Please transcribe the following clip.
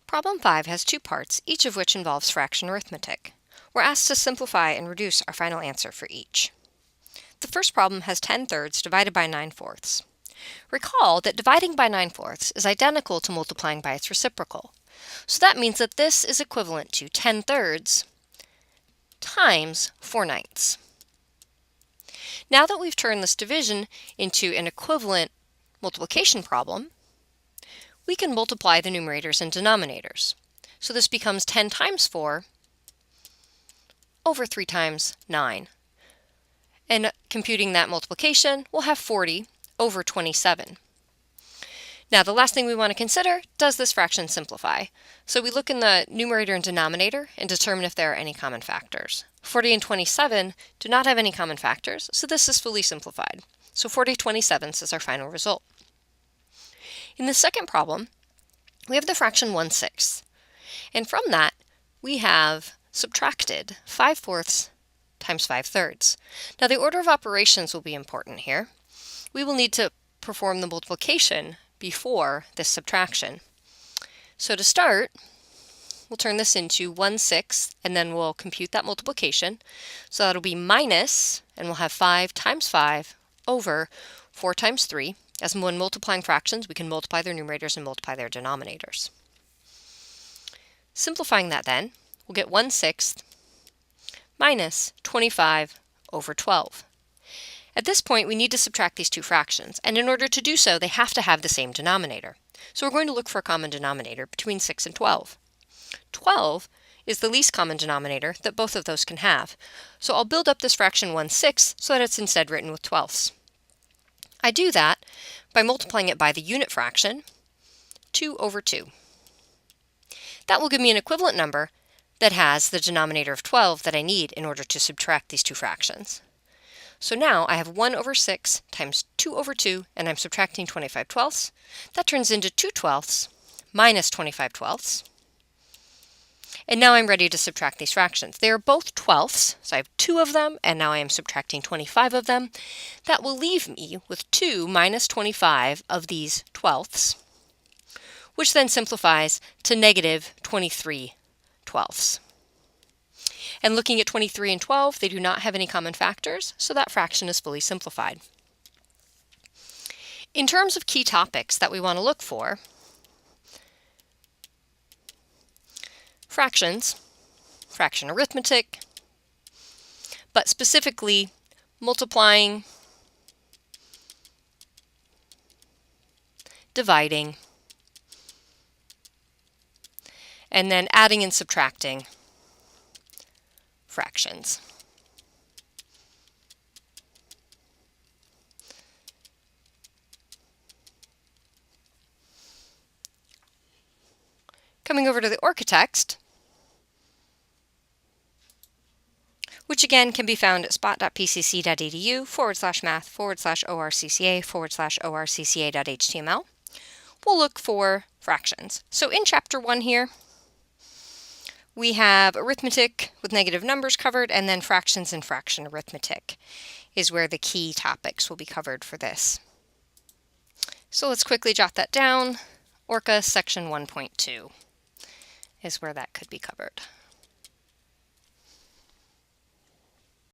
Problem 5 has two parts, each of which involves fraction arithmetic. We're asked to simplify and reduce our final answer for each. The first problem has 10/3 divided by 9/4. Recall that dividing by 9/4 is identical to multiplying by its reciprocal. So that means that this is equivalent to 10/3 times 4/9. Now that we've turned this division into an equivalent multiplication problem, we can multiply the numerators and denominators. So this becomes 10 times 4 over 3 times 9. And computing that multiplication, we'll have 40 over 27. Now the last thing we want to consider, does this fraction simplify? So we look in the numerator and denominator and determine if there are any common factors. 40 and 27 do not have any common factors, so this is fully simplified. So 40/27 is our final result. In the second problem, we have the fraction 1/6. And from that, we have subtracted 5/4 times 5/3. Now the order of operations will be important here. We will need to perform the multiplication before this subtraction. So to start, we'll turn this into 1/6 and then we'll compute that multiplication. So that'll be minus, and we'll have 5 times 5 over 4 times 3. As when multiplying fractions, we can multiply their numerators and multiply their denominators. Simplifying that then, we'll get 1/6 minus 25 over 12. At this point, we need to subtract these two fractions, and in order to do so, they have to have the same denominator. So we're going to look for a common denominator between 6 and 12. 12 is the least common denominator that both of those can have. So I'll build up this fraction 1/6 so that it's instead written with 12ths. I do that by multiplying it by the unit fraction, 2 over 2. That will give me an equivalent number that has the denominator of 12 that I need in order to subtract these two fractions. So now I have 1 over 6 times 2 over 2, and I'm subtracting 25/12. That turns into 2/12 minus 25/12. And now I'm ready to subtract these fractions. They are both 12ths, so I have 2 of them, and now I am subtracting 25 of them. That will leave me with 2 minus 25 of these 12ths, which then simplifies to negative 23/12. And looking at 23 and 12, they do not have any common factors, so that fraction is fully simplified. In terms of key topics that we want to look for, fractions, fraction arithmetic, but specifically multiplying, dividing, and then adding and subtracting fractions. Coming over to the ORCA text, which again can be found at spot.pcc.edu/math/ORCCA/ORCCA.html, we'll look for fractions. So in Chapter 1 here, we have arithmetic with negative numbers covered, and then fractions and fraction arithmetic is where the key topics will be covered for this. So let's quickly jot that down. ORCA section 1.2 is where that could be covered.